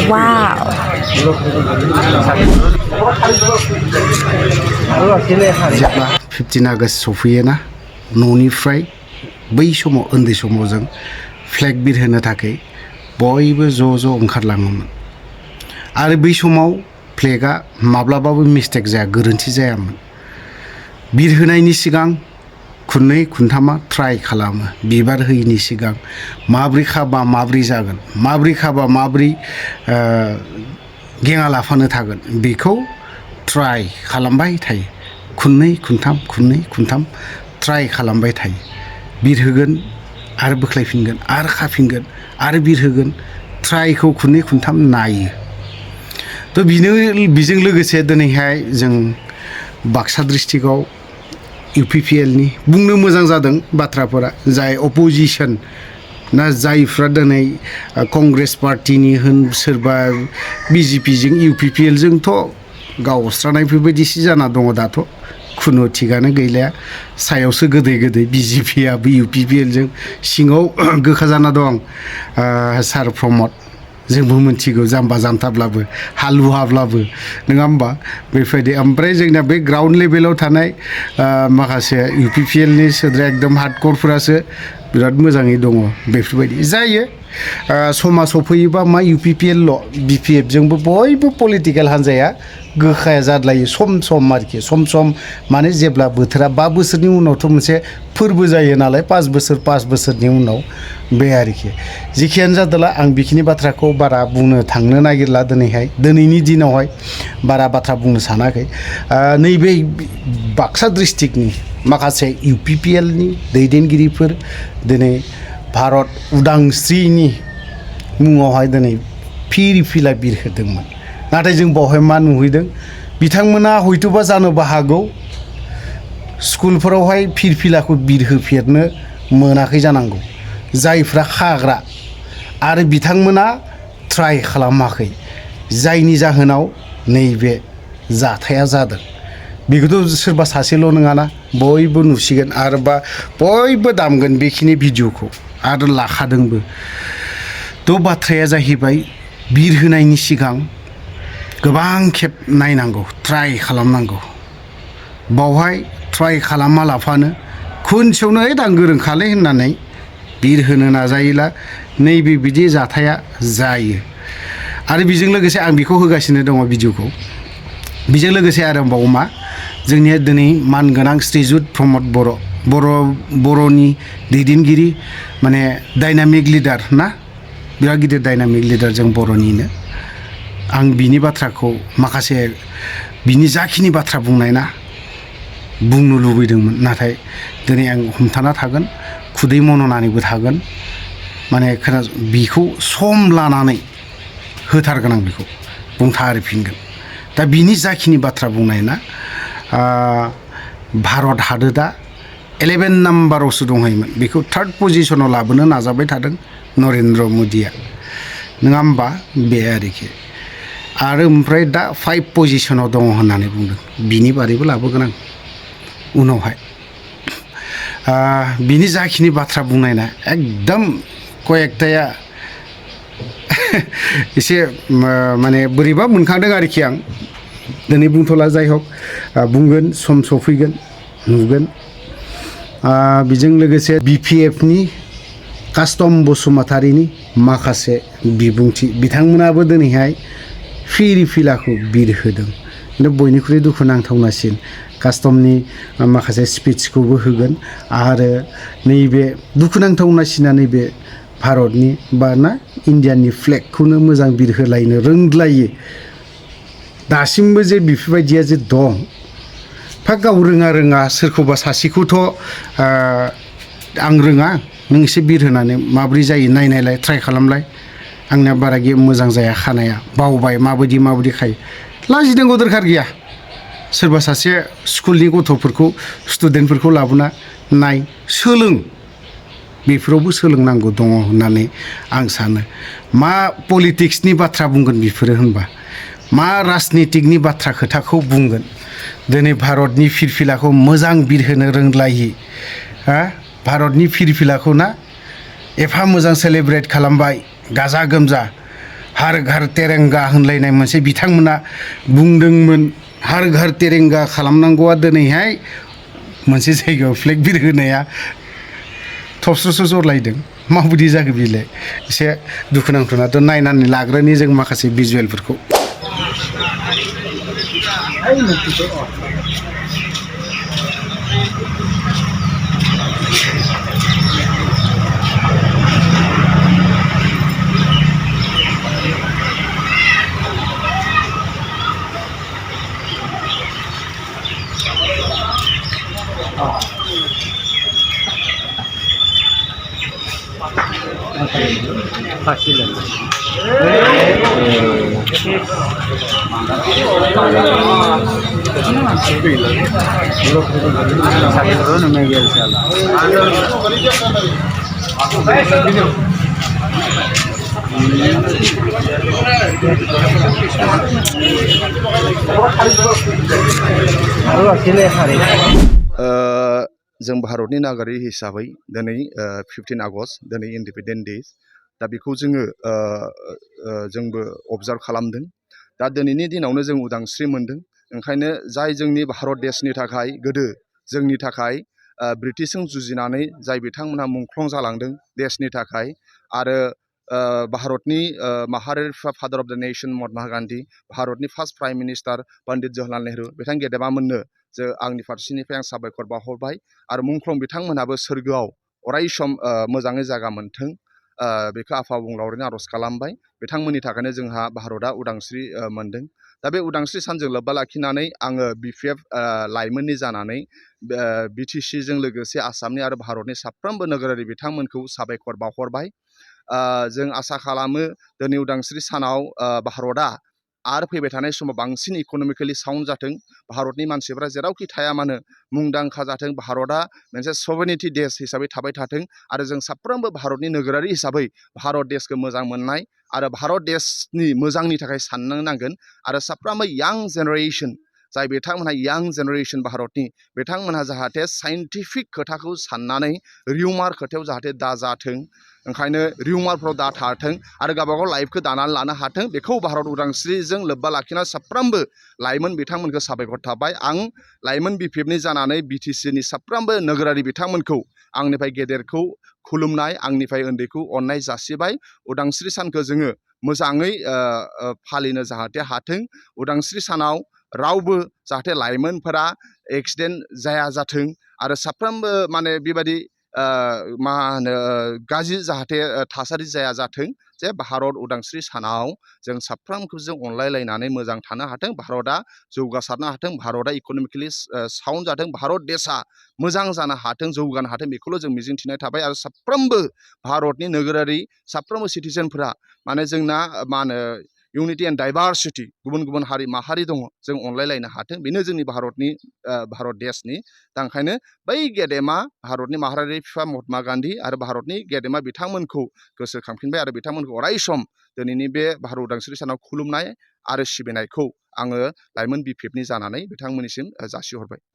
Wow. 15 August सफैयोना न'निफ्राय बै समाव उन्दै समाव जों फ्लेग बिरहोनो थाखाय बयबो ज' ओंखारलाङोमोन आरो बै समाव फ्लेगा माब्लाबाबो मिस्टेक जाया गोरोन्थि जायामोन बिरहोनायनि सिगां खुननै खुनथामा ट्राइ खालामो बिबार होयिनि सिगां माब्रै खाबा माब्रै जागोन माब्रै खाबा माब्रै गेङा लाफानो थागोन बेखौ ट्राइ खालामबाय थायो खुननै खुनथाम ट्राइ खालामबाय थायो बिरहोगोन आरो बोख्लायफिनगोन आरो खाफिनगोन आरो बिरहोगोन ट्राइखौ खुननै खुनथाम नायो थ' बेजों लोगोसे दिनैहाय जों बाक्सा डिस्ट्रिक्टआव UPPL नि बुंनो मोजां जादों बाथ्राफोरा जाय अपोजिशन ना जायफ्रा दिनै कंग्रेस पार्टिनि होन सोरबा BJP जों UPPL जोंथ' गावस्रानाय बेबायदिसो जाना दङ दाथ' खुनु थिगानो गैला सायावसो गोदै BJP आबो UPPL जों सिङाव गोखा जाना दं सार प्रमद जोंबो मिथिगौ जाम्बा जाम्थाब्लाबो हालुवाब्लाबो नङा होमबा बेबायदि ओमफ्राय जोंना बे ग्राउन्ड लेभेलाव थानाय माखासे UPPL नि सोद्रा एकदम हार्डकरफोरासो बिराद मोजाङै दङ बेफोरबायदि जायो समा सफैयोबा मा UPPL ल' BPF जोंबो बयबो पलिटिकेल हान्जाया गोखाया जाद्लायो सम आरोखि सम माने जेब्ला बोथोरा 5 बोसोरनि उनावथ' मोनसे फोरबो जायो नालाय 5 बोसोरनि उनाव बे आरोखि जिखियानो जादोला आं बेखिनि बाथ्राखौ बारा बुंनो थांनो नागिरला दिनैनि दिनावहाय बारा बाथ्रा बुंनो सानाखै नैबे बाक्सा डिस्ट्रिक्टनि माखासे UPPL नि दैदेनगिरिफोर दिनै भारत उदांस्रिनि मुङावहाय दिनै फिरफिला बिरहोदोंमोन नाथाय जों बावहाय मा नुहैदों बिथांमोना हयथ'बा जानोबो हागौ स्कुलफोरावहाय फिरफिलाखौ बिरहोफेरनो मोनाखै जानांगौ जायफ्रा खाग्रा आरो बिथांमोना ट्राइ खालामाखै जायनि जाहोनाव नैबे जाथाया जादों बेखौथ' सोरबा सासेल' नङाना बयबो नुसिगोन आरो बा बयबो दामगोन बेखिनि भिडिअखौ आरो लाखादोंबो थ' बाथ्राया जाहैबाय बिरहोनायनि सिगां गोबां खेब नायनांगौ ट्राइ खालामनांगौ बावहाय ट्राइ खालामा लाफानो खनसेयावनो आं गोरोंखालै होननानै बिरहोनो नाजायोला नैबे बिदि जाथाया जायो आरो बेजों लोगोसे आं बेखौ होगासिनो दङ भिडिअखौ बेजों लोगोसे आरो बाव मा जोंनिया दिनै मानगोनां श्रीजुत प्रमद बर'नि दैदेनगिरि माने डायनामिक लिडार ना बिराद गिदिर डायनामिक लिडार जों बर'निनो आं बिनि बाथ्राखौ माखासे बिनि जाखिनि बाथ्रा बुंनाय ना बुंनो लुबैदोंमोन नाथाय दिनै आं हमथाना थागोन खुदै मननानैबो थागोन माने बिखौ सम लानानै होथारगोन आं बेखौ बुंथारफिनगोन दा बिनि जाखिनि बाथ्रा बुंनाय ना भारत हादोरा 11 नाम्बारावसो दंहैयोमोन बेखौ 3rd पजिशनाव लाबोनो नाजाबाय थादों नरेन्द्र मदिया नङा होमबा बे आरोखि आरो ओमफ्राय दा 5 पजिशनाव दङ होननानै बुंदों बिनि बारैबो लाबोगोन आं उनावहाय बिनि जाखिनि बाथ्रा बुंनायना एकदम कयेकटाया एसे माने बोरैबा मोनखांदों आरोखि आं दिनै बुंथ'ला जाय हक बुंगोन सम सफैगोन नुगोन बेजों लोगोसे BPF नि कास्टम बसुमतारिनि माखासे बिबुंथि बिथांमोनाबो दिनैहाय फिरफिलाखौ बिरहोदों खिन्थु बयनिख्रुइ दुखुनांथावनासिन कास्टमनि माखासे स्पिचखौबो होगोन आरो नैबे दुखुनांथावनासिना नैबे भारतनि बा ना इन्डियानि फ्लेगखौनो मोजां बिरहोलायनो रोंद्लायो दासिमबो जे बेफोरबायदिया जे दं गाव रोङा सोरखौबा सासेखौथ' आं रोङा नों एसे बिरहोनानै माब्रै जायो नायनायलाय ट्राइ खालामलाय आंनिया बारा मोजां जाया खानाया बावबाय माबायदि खायो लाजिनांगौ दरखार गैया सोरबा सासे स्कुलनि गथ'फोरखौ स्टुडेन्टफोरखौ लाबोना नाय सोलों बेफोरावबो सोलोंनांगौ दङ होननानै आं सानो मा पलिटिक्सनि बाथ्रा बुंगोन बेफोरो होनबा मा राजनितिकनि बाथ्रा खोथाखौ बुंगोन दिनै भारतनि फिरफिलाखौ मोजां बिरहोनो रोंलायि भारतनि फिरफिलाखौ ना एफा मोजां सेलेब्रेट खालामबाय गाजा गोमजा हार घर तेरेंगा होनलायनाय मोनसे बिथांमोना बुंदोंमोन हार घर तेरेंगा खालामनांगौआ दिनैहाय मोनसे जायगायाव फ्लेग बिरहोनाया थबस्र'सो जरलायदों माबायदि जाखो बिलाय एसे दुखुनांथावनाथ' नायनानै लाग्रोनि जों माखासे भिजुवेलफोरखौ जों भारतनि नागरिक हिसाबै दिनै 15 आगस्ट दिनै इन्डिपेन्डेन्ट डे दा बेखौ जोंबो अबजार्भ खालामदों दा दिनैनि दिनावनो जों उदांस्रि मोनदों ओंखायनो जाय जोंनि भारत देशनि थाखाय गोदो जोंनि थाखाय ब्रिटिशजों जुजिनानै जाय बिथांमोनहा मुंख्लं जालांदों देशनि थाखाय आरो भारतनि माहारियारि फादार अफ द नेशन महात्मा गान्धी भारतनि first prime minister Pandit Jawaharlal Nehru बिथां गेदेमामोननो आंनि फारसेनिफ्राय आं साबायखर बावहरबाय आरो मुंख्लं बिथांमोनहाबो सोरगोआव अराय सम मोजाङै जायगा मोन्थों बेखौ आफा अबंलावरिनो आर'ज खालामबाय बिथांमोननि थाखायनो जोंहा भारतआ उदांस्रि मोनदों दा बे उदांस्रि सानजों लोब्बा लाखिनानै आङो BPF लाइमोननि जानानै BTCजों लोगोसे आसामनि आरो भारतनि साफ्रोमबो नोगोरारि बिथांमोनखौ साबायखर बावहरबाय जों आसा खालामो दिनै उदांस्रि सानाव भारतआ आरो फैबाय थानाय समाव बांसिन इक'नमिकेलि साउन्ड जाथों भारतनि मानसिफ्रा जेरावखि थाया मानो मुंदांखा जाथों भारतआ मोनसे सभरेनिटि देश हिसाबै थाबाय थाथों आरो जों साफ्रोमबो भारतनि नोगोरारि हिसाबै भारत देशखौ मोजां मोननाय आरो भारत देशनि मोजांनि थाखाय साननो नांगोन आरो साफ्रोमबो यां जेनेरेसन जाय बिथांमोनहा यां जेनेरेसन भारतनि बिथांमोनहा जाहाथे साइन्टिफिक खोथाखौ साननानै रिउमार खोथायाव जाहाथे दाजाथों ओंखायनो रिउमारफ्राव दाथाथों आरो गावबागाव लाइफखौ दानानै लानो हाथों बेखौ भारत उदांस्रिजों लोब्बा लाखिना साफ्रोमबो लाइमोन बिथांमोनखौ साबायखर थाबाय आं लाइमोन BPFनि जानानै BTCनि साफ्रोमबो नोगोरारि बिथांमोनखौ आंनिफ्राय गेदेरखौ खुलुमनाय आंनिफ्राय उन्दैखौ अननाय जासिबाय उदांस्रि सानखौ जोङो मोजाङै फालिनो जाहाथे हाथों उदांस्रि सानाव रावबो जाहाथे लाइमोनफोरा एक्सिडेन्ट जाया जाथों आरो साफ्रोमबो माने बेबायदि मा होनो गाज्रि जाहाथे थासारि जाया जाथों जे भारत उदांस्रि सानाव जों साफ्रोमखौ जों अनलायलायनानै मोजां थानो हाथों भारतआ जौगासारनो हाथों भारतआ इक'नमिकेलि साउन्ड जाथों भारत देशआ मोजां जानो हाथों जौगानो हाथों बेखौल' जों मिजिंथिनाय थाबाय आरो साफ्रोमबो भारतनि नोगोरारि साफ्रोमबो सिटिजेनफोरा माने जोंना मा होनो इउनिटि एन्ड डाइभारसिटि गुबुन गुबुन हारि माहारि दङ जों अनलायलायनो हाथों बेनो जोंनि भारत देशनि दा ओंखायनो बै गेदेमा भारतनि माहारियारि बिफा महात्मा गान्धी आरो भारतनि गेदेमा बिथांमोनखौ गोसोखांफिनबाय आरो बिथांमोनखौ अराय सम दिनैनि बे भारत उदांस्रि सानाव खुलुमनाय आरो सिबिनायखौ आङो लाइमोन BPFनि जानानै बिथांमोननिसिम जासिहरबाय